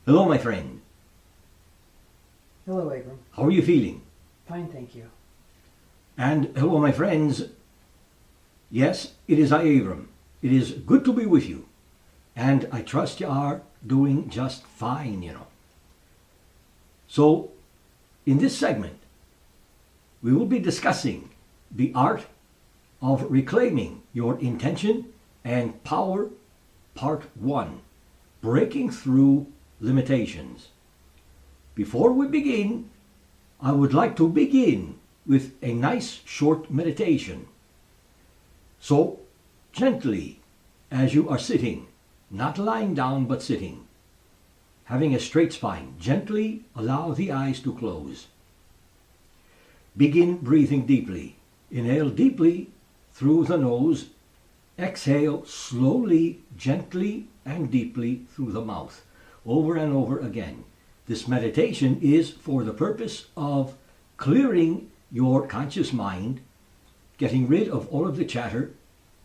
Hello, my friend. Hello, Abram. How are you feeling? Fine, thank you. And hello, my friends. Yes, it is I, Abram. It is good to be with you. And I trust you are doing just fine. So, in this segment, we will be discussing the art of reclaiming your intention and power, part 1, breaking through limitations. Before we begin, I would like to begin with a nice short meditation. So, gently, as you are sitting, not lying down but sitting, having a straight spine, gently allow the eyes to close. Begin breathing deeply. Inhale deeply through the nose. Exhale slowly, gently, and deeply through the mouth, over and over again. This meditation is for the purpose of clearing your conscious mind, getting rid of all of the chatter,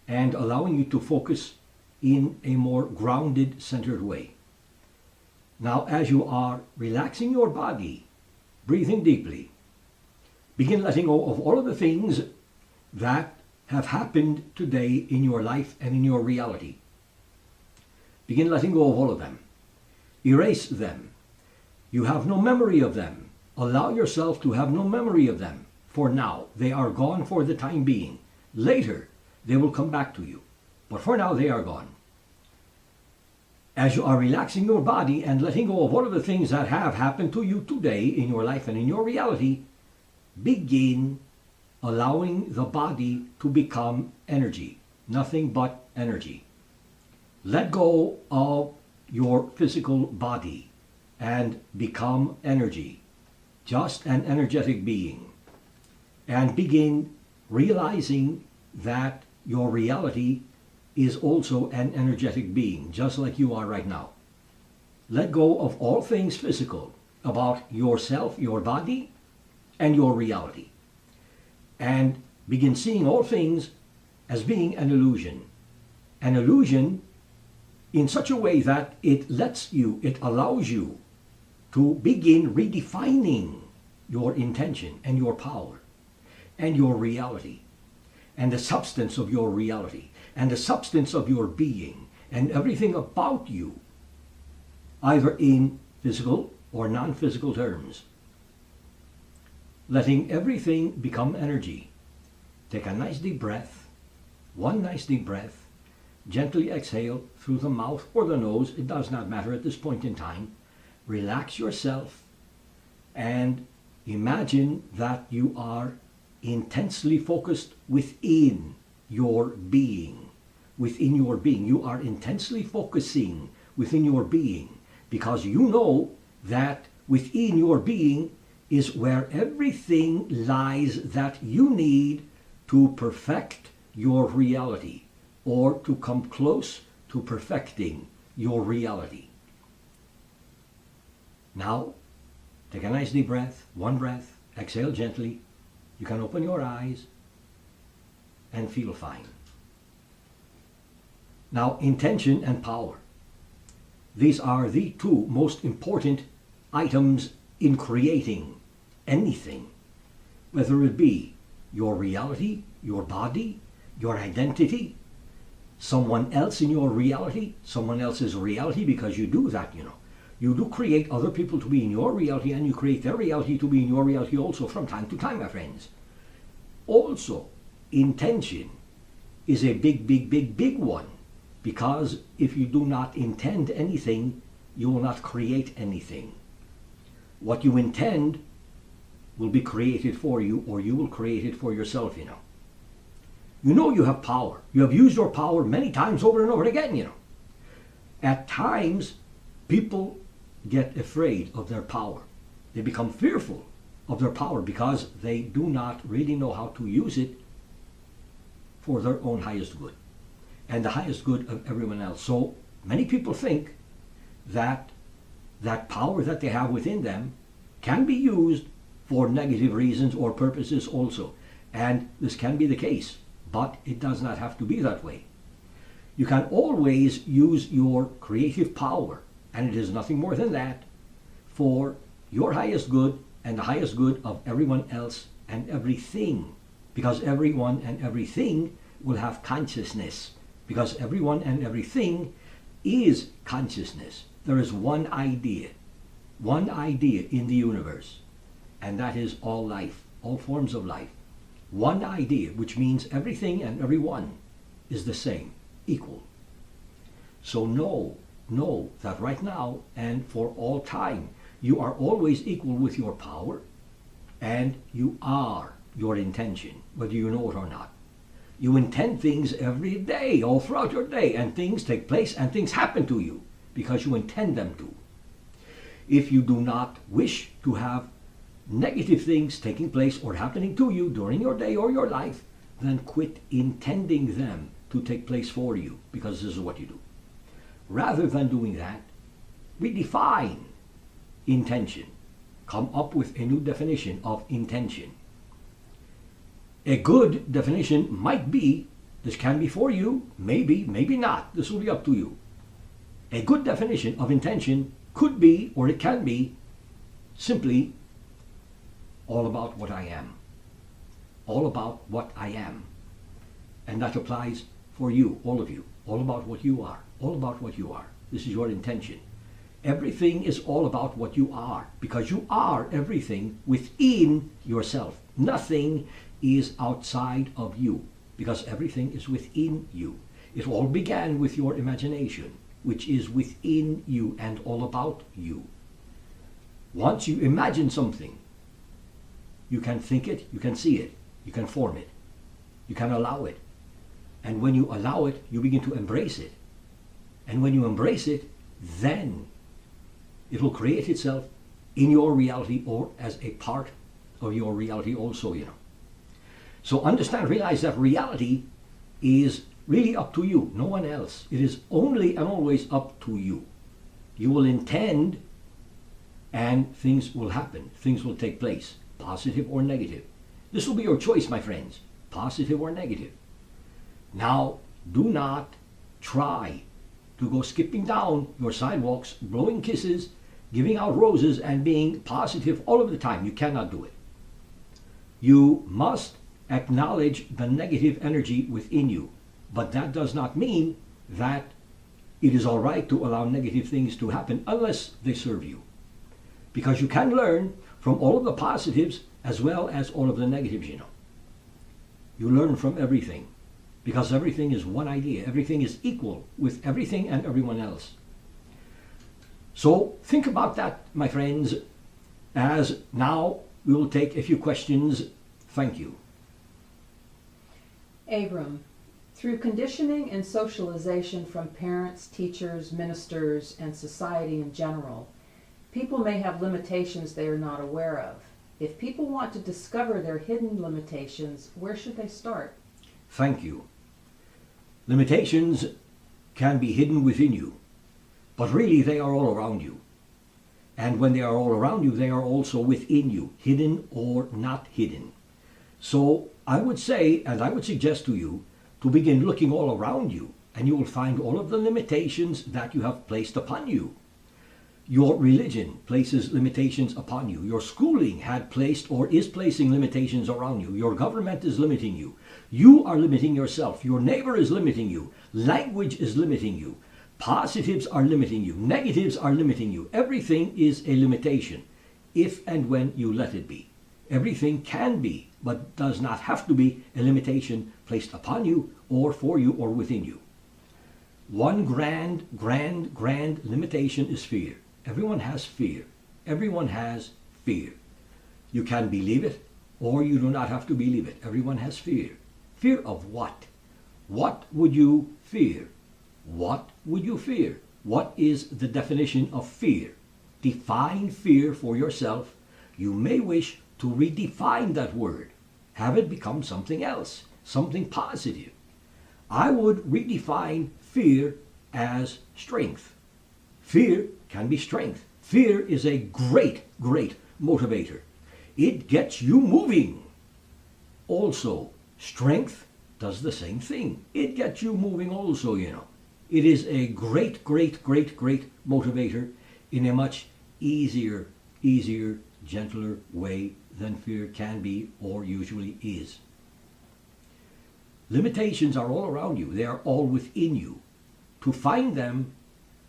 and allowing you to focus in a more grounded, centered way. Now, as you are relaxing your body, breathing deeply, begin letting go of all of the things that have happened today in your life and in your reality. Begin letting go of all of them. Erase them. You have no memory of them. Allow yourself to have no memory of them. For now, they are gone for the time being. Later, they will come back to you. But for now, they are gone. As you are relaxing your body and letting go of all of the things that have happened to you today in your life and in your reality, begin allowing the body to become energy, nothing but energy. Let go of your physical body and become energy, just an energetic being. And begin realizing that your reality is also an energetic being, just like you are right now. Let go of all things physical about yourself, your body, and your reality. And begin seeing all things as being an illusion. An illusion in such a way that it allows you to begin redefining your intention and your power and your reality and the substance of your reality and the substance of your being and everything about you, either in physical or non-physical terms. Letting everything become energy. Take a nice deep breath, one nice deep breath. Gently exhale through the mouth or the nose, it does not matter at this point in time. Relax yourself and imagine that you are intensely focused within your being. Within your being. You are intensely focusing within your being because you know that within your being is where everything lies that you need to perfect your reality or to come close to perfecting your reality. Now, take a nice deep breath, one breath, exhale gently. You can open your eyes and feel fine. Now, intention and power. These are the two most important items in creating anything, whether it be your reality, your body, your identity, someone else in your reality, someone else's reality, because you do that. You do create other people to be in your reality, and you create their reality to be in your reality also from time to time, my friends. Also, intention is a big one, because if you do not intend anything, you will not create anything. What you intend will be created for you, or you will create it for yourself. You know you have power. You have used your power many times over and over again. At times, people get afraid of their power. They become fearful of their power because they do not really know how to use it for their own highest good and the highest good of everyone else. So many people think that that power that they have within them can be used for negative reasons or purposes also. And this can be the case, but it does not have to be that way. You can always use your creative power and it is nothing more than that, for your highest good and the highest good of everyone else and everything. Because everyone and everything will have consciousness. Because everyone and everything is consciousness. There is one idea in the universe, and that is all life, all forms of life. One idea, which means everything and everyone is the same, equal. So know that right now and for all time, you are always equal with your power, and you are your intention, whether you know it or not. You intend things every day, all throughout your day, and things take place and things happen to you because you intend them to. If you do not wish to have negative things taking place or happening to you during your day or your life, then quit intending them to take place for you, because this is what you do. Rather than doing that, redefine intention. Come up with a new definition of intention. A good definition might be, this can be for you, maybe, maybe not. This will be up to you. A good definition of intention could be, or it can be, simply all about what I am. All about what I am. And that applies for you, all of you. All about what you are. All about what you are. This is your intention. Everything is all about what you are, because you are everything within yourself. Nothing is outside of you, because everything is within you. It all began with your imagination, which is within you and all about you. Once you imagine something, you can think it, you can see it, you can form it, you can allow it. And when you allow it, you begin to embrace it. And when you embrace it, then it will create itself in your reality or as a part of your reality also, So understand, realize that reality is really up to you, no one else. It is only and always up to you. You will intend and things will happen. Things will take place, positive or negative. This will be your choice, my friends, positive or negative. Now, do not try to go skipping down your sidewalks, blowing kisses, giving out roses, and being positive all of the time. You cannot do it. You must acknowledge the negative energy within you, but that does not mean that it is all right to allow negative things to happen unless they serve you. Because you can learn from all of the positives as well as all of the negatives, You learn from everything, because everything is one idea. Everything is equal with everything and everyone else. So think about that, my friends, as now we will take a few questions. Thank you. Abram, through conditioning and socialization from parents, teachers, ministers, and society in general, people may have limitations they are not aware of. If people want to discover their hidden limitations, where should they start? Thank you. Limitations can be hidden within you, but really they are all around you. And when they are all around you, they are also within you, hidden or not hidden. So I would say, and I would suggest to you, to begin looking all around you, and you will find all of the limitations that you have placed upon you. Your religion places limitations upon you. Your schooling had placed or is placing limitations around you. Your government is limiting you. You are limiting yourself. Your neighbor is limiting you. Language is limiting you. Positives are limiting you. Negatives are limiting you. Everything is a limitation if and when you let it be. Everything can be, but does not have to be a limitation placed upon you or for you or within you. One grand limitation is fear. Everyone has fear. Everyone has fear. You can believe it, or you do not have to believe it. Everyone has fear. Fear of what? What would you fear? What would you fear? What is the definition of fear? Define fear for yourself. You may wish to redefine that word. Have it become something else, something positive. I would redefine fear as strength. Fear can be strength. Fear is a great motivator. It gets you moving. Also, strength does the same thing. It gets you moving also, It is a great, great, great, great motivator in a much easier, gentler way than fear can be or usually is. Limitations are all around you. They are all within you. To find them,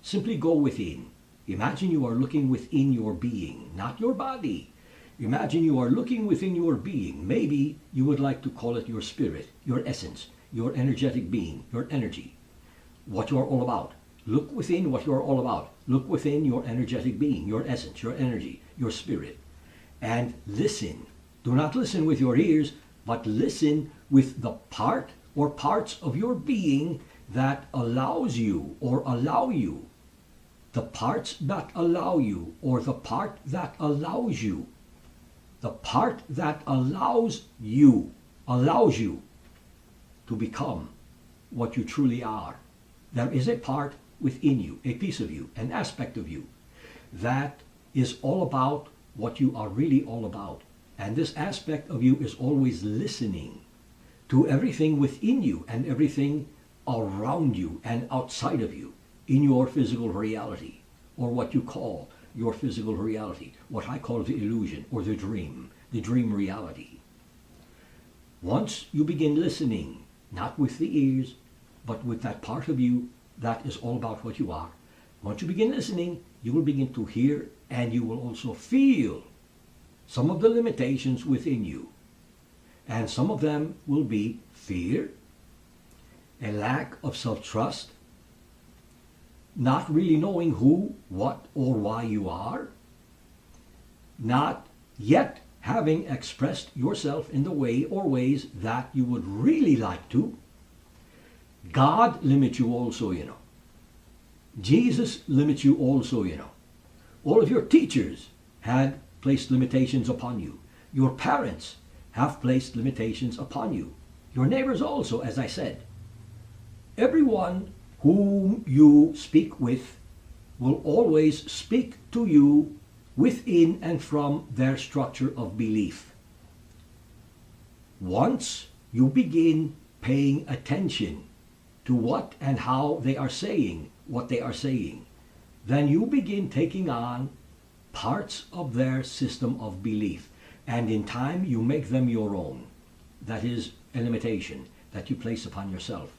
simply go within. Imagine you are looking within your being, not your body. Imagine you are looking within your being. Maybe you would like to call it your spirit, your essence, your energetic being, your energy, what you are all about. Look within what you are all about. Look within your energetic being, your essence, your energy, your spirit. And listen. Do not listen with your ears, but listen with the part or parts of your being that allows you or allow you. The parts that allow you, or the part that allows you. The part that allows you to become what you truly are. There is a part within you, a piece of you, an aspect of you that is all about what you are really all about. And this aspect of you is always listening to everything within you and everything around you and outside of you in your physical reality, or what you call your physical reality, what I call the illusion or the dream reality. Once you begin listening, not with the ears, but with that part of you that is all about what you are, once you begin listening, you will begin to hear and you will also feel some of the limitations within you. And some of them will be fear, a lack of self-trust, not really knowing who, what, or why you are, not yet having expressed yourself in the way or ways that you would really like to. God limits you also, you know. Jesus limits you also, you know. All of your teachers had placed limitations upon you. Your parents have placed limitations upon you. Your neighbors also, as I said. Everyone whom you speak with will always speak to you within and from their structure of belief. Once you begin paying attention to what and how they are saying what they are saying, then you begin taking on parts of their system of belief. And in time you make them your own. That is a limitation that you place upon yourself.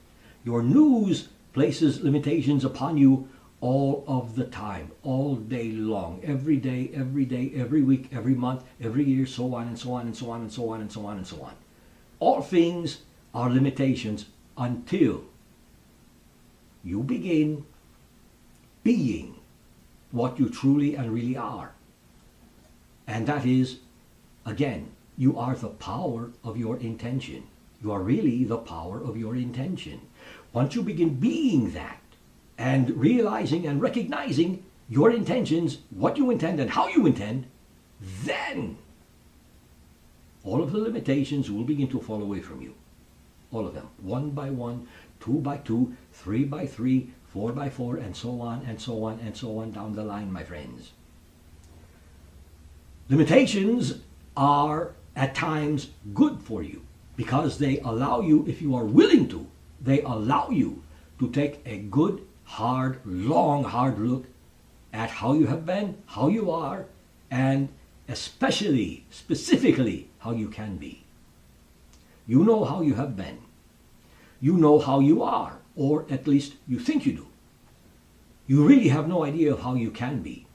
Your news places limitations upon you all of the time, all day long, every day, every week, every month, every year, so on and so on and so on and so on and so on and so on. All things are limitations until you begin being what you truly and really are. And that is, again, you are the power of your intention. You are really the power of your intention. Once you begin being that and realizing and recognizing your intentions, what you intend and how you intend, then all of the limitations will begin to fall away from you. All of them. 1 by 1, 2 by 2, 3 by 3, 4 by 4, and so on and so on and so on down the line, my friends. Limitations are at times good for you because they allow you, if you are willing to, they allow you to take a good, hard, long, hard look at how you have been, how you are, and especially, specifically, how you can be. You know how you have been. You know how you are, or at least you think you do. You really have no idea of how you can be.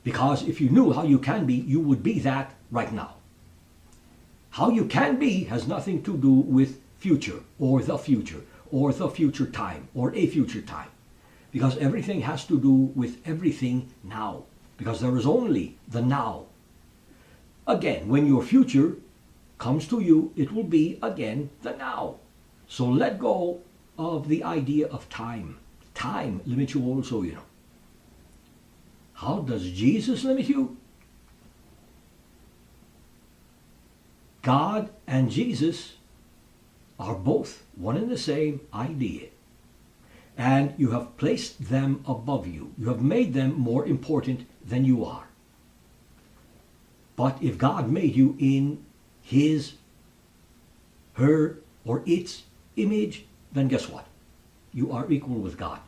Because if you knew how you can be, you would be that right now. How you can be has nothing to do with future, or the future time, or a future time. Because everything has to do with everything now. Because there is only the now. Again, when your future comes to you, it will be again the now. So let go of the idea of time. Time limits you also, you know. How does Jesus limit you? God and Jesus are both one and the same idea. And you have placed them above you. You have made them more important than you are. But if God made you in his, her, or its image, then guess what? You are equal with God.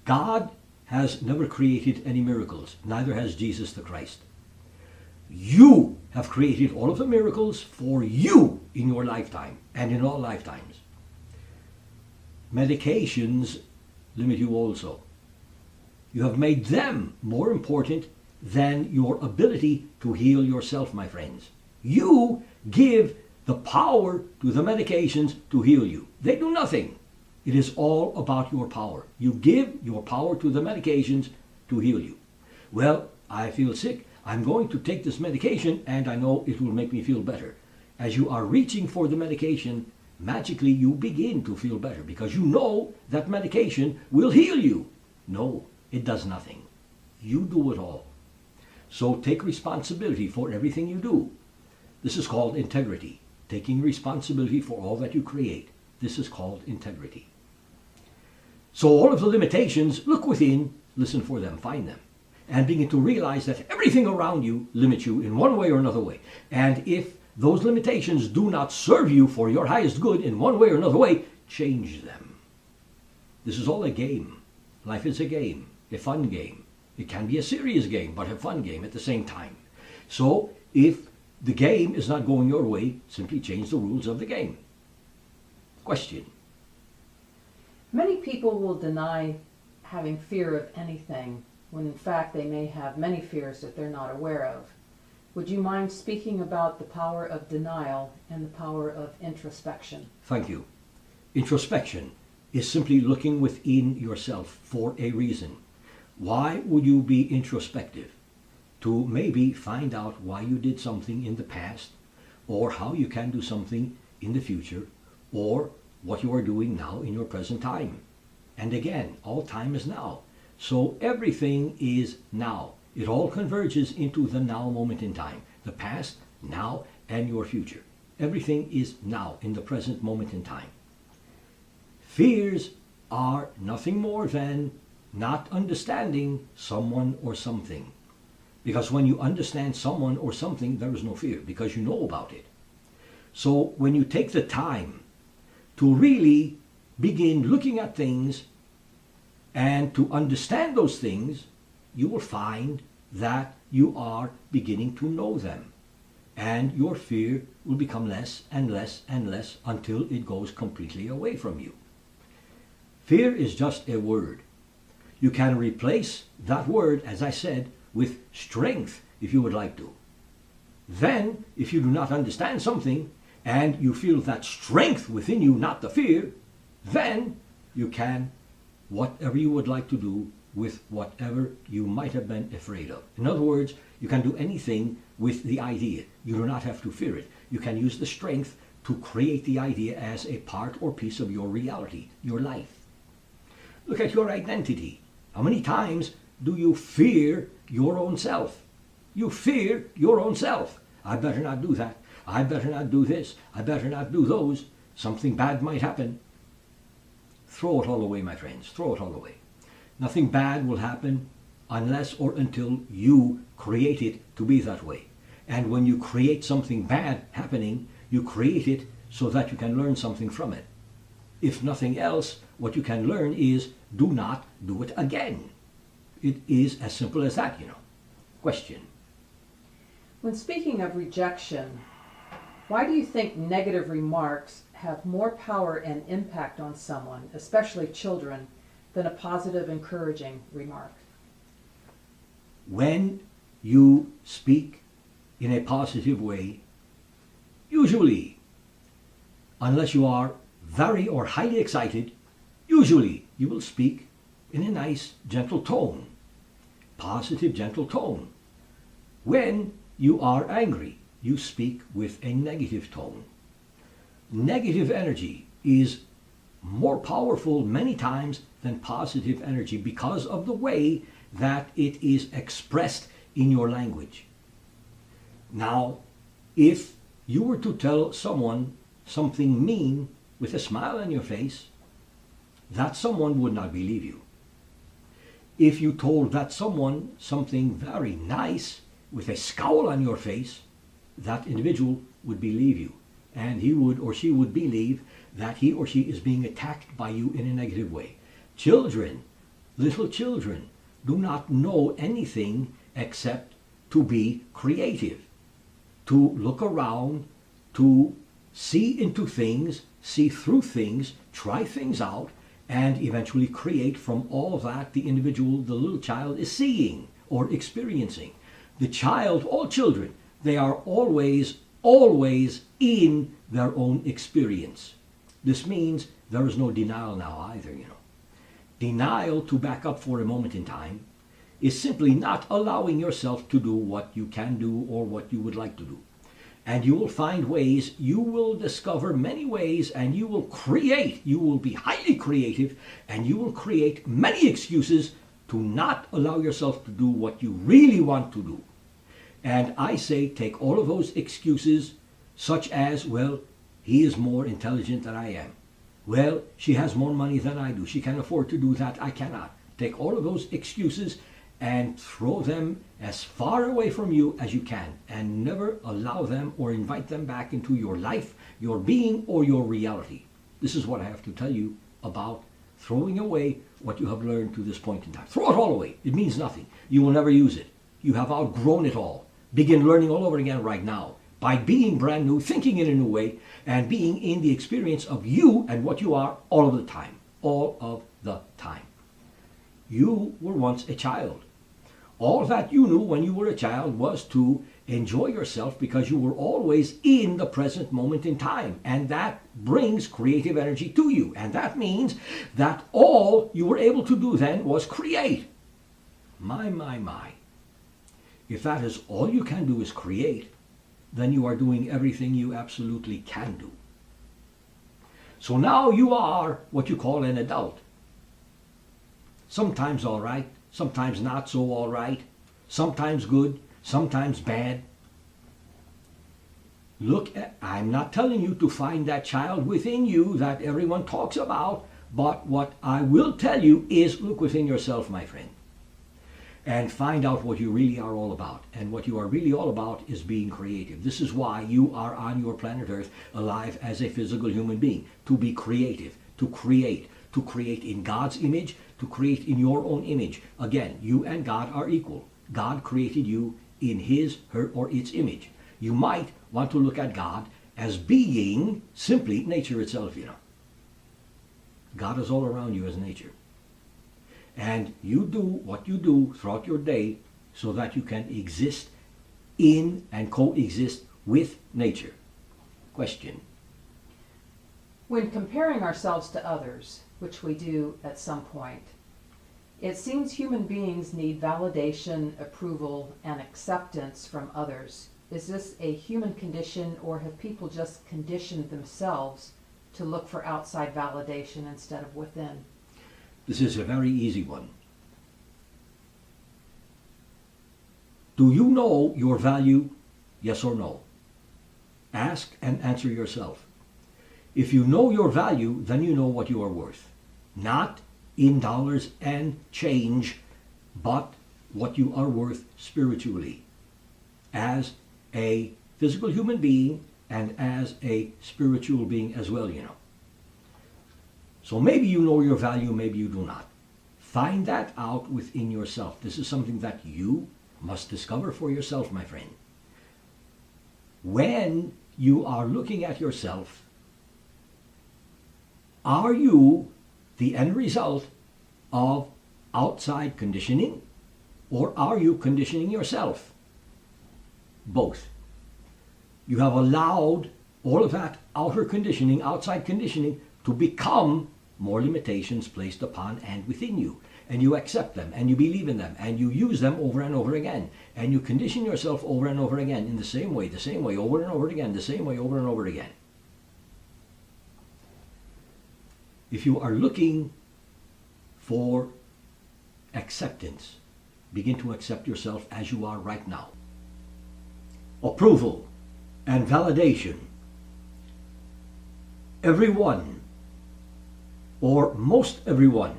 God has never created any miracles, neither has Jesus the Christ. You have created all of the miracles for you in your lifetime and in all lifetimes. Medications limit you also. You have made them more important than your ability to heal yourself, my friends. You give the power to the medications to heal you. They do nothing. It is all about your power. You give your power to the medications to heal you. Well, I feel sick. I'm going to take this medication and I know it will make me feel better. As you are reaching for the medication, magically you begin to feel better because you know that medication will heal you. No, it does nothing. You do it all. So take responsibility for everything you do. This is called integrity. Taking responsibility for all that you create. This is called integrity. So all of the limitations, look within, listen for them, find them, and begin to realize that everything around you limits you in one way or another way. And if those limitations do not serve you for your highest good in one way or another way, change them. This is all a game. Life is a game, a fun game. It can be a serious game, but a fun game at the same time. So if the game is not going your way, simply change the rules of the game. Question. Many people will deny having fear of anything when in fact they may have many fears that they're not aware of. Would you mind speaking about the power of denial and the power of introspection? Thank you. Introspection is simply looking within yourself for a reason. Why would you be introspective? To maybe find out why you did something in the past, or how you can do something in the future, or what you are doing now in your present time. And again, all time is now. So everything is now. It all converges into the now moment in time. The past, now, and your future. Everything is now in the present moment in time. Fears are nothing more than not understanding someone or something. Because when you understand someone or something, there is no fear, because you know about it. So when you take the time to really begin looking at things and to understand those things, you will find that you are beginning to know them. And your fear will become less and less and less until it goes completely away from you. Fear is just a word. You can replace that word, as I said, with strength if you would like to. Then, if you do not understand something and you feel that strength within you, not the fear, then you can whatever you would like to do with whatever you might have been afraid of. In other words, you can do anything with the idea. You do not have to fear it. You can use the strength to create the idea as a part or piece of your reality, your life. Look at your identity. How many times do you fear your own self? You fear your own self. I better not do that. I better not do this. I better not do those. Something bad might happen. Throw it all away, my friends. Throw it all away. Nothing bad will happen unless or until you create it to be that way. And when you create something bad happening, you create it so that you can learn something from it. If nothing else, what you can learn is do not do it again. It is as simple as that, Question. When speaking of rejection, why do you think negative remarks have more power and impact on someone, especially children, than a positive, encouraging remark? When you speak in a positive way, usually, unless you are very or highly excited, usually you will speak in a nice, gentle tone. Positive, gentle tone. When you are angry, you speak with a negative tone. Negative energy is more powerful many times than positive energy because of the way that it is expressed in your language. Now, if you were to tell someone something mean with a smile on your face, that someone would not believe you. If you told that someone something very nice with a scowl on your face, that individual would believe you. And he would or she would believe that he or she is being attacked by you in a negative way. Children Little children do not know anything except to be creative, to look around, to see into things, see through things, try things out, and eventually create from all that the little child is seeing or experiencing. The child, all children, they are always in their own experience. This means there is no denial now either, Denial, to back up for a moment in time, is simply not allowing yourself to do what you can do or what you would like to do. And you will find ways, you will discover many ways, and you will be highly creative, and you will create many excuses to not allow yourself to do what you really want to do. And I say, take all of those excuses, such as, well, he is more intelligent than I am. Well, she has more money than I do. She can afford to do that. I cannot. Take all of those excuses and throw them as far away from you as you can, and never allow them or invite them back into your life, your being, or your reality. This is what I have to tell you about throwing away what you have learned to this point in time. Throw it all away. It means nothing. You will never use it. You have outgrown it all. Begin learning all over again right now by being brand new, thinking in a new way, and being in the experience of you and what you are all of the time. All of the time. You were once a child. All that you knew when you were a child was to enjoy yourself because you were always in the present moment in time. And that brings creative energy to you. And that means that all you were able to do then was create. My. If that is all you can do is create, then you are doing everything you absolutely can do. So now you are what you call an adult. Sometimes all right, sometimes not so all right, sometimes good, sometimes bad. I'm not telling you to find that child within you that everyone talks about, but what I will tell you is look within yourself, my friend, and find out what you really are all about. And what you are really all about is being creative. This is why you are on your planet Earth alive as a physical human being, to be creative, to create in God's image, to create in your own image. Again, you and God are equal. God created you in his, her, or its image. You might want to look at God as being simply nature itself, God is all around you as nature. And you do what you do throughout your day so that you can exist in and coexist with nature. Question. When comparing ourselves to others, which we do at some point, it seems human beings need validation, approval, and acceptance from others. Is this a human condition, or have people just conditioned themselves to look for outside validation instead of within? This is a very easy one. Do you know your value? Yes or no? Ask and answer yourself. If you know your value, then you know what you are worth. Not in dollars and change, but what you are worth spiritually. As a physical human being and as a spiritual being as well, So maybe you know your value, maybe you do not. Find that out within yourself. This is something that you must discover for yourself, my friend. When you are looking at yourself, are you the end result of outside conditioning, or are you conditioning yourself? Both. You have allowed all of that outer conditioning, outside conditioning, to become more limitations placed upon and within you. And you accept them, and you believe in them, and you use them over and over again. And you condition yourself over and over again in the same way, over and over again, the same way, over and over again. If you are looking for acceptance, begin to accept yourself as you are right now. Approval and validation. Everyone, or most everyone,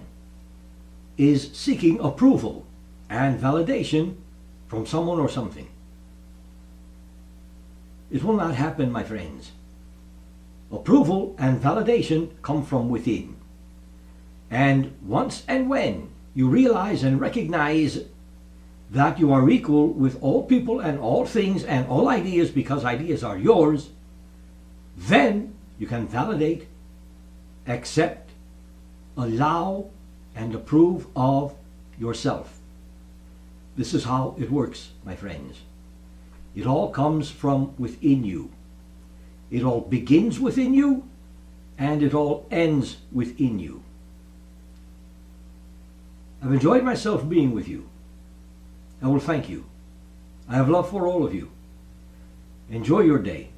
is seeking approval and validation from someone or something. It will not happen, my friends. Approval and validation come from within. And once and when you realize and recognize that you are equal with all people and all things and all ideas because ideas are yours, then you can validate, accept, allow, and approve of yourself. This is how it works, my friends. It all comes from within you. It all begins within you, and it all ends within you. I've enjoyed myself being with you. I will thank you. I have love for all of you. Enjoy your day.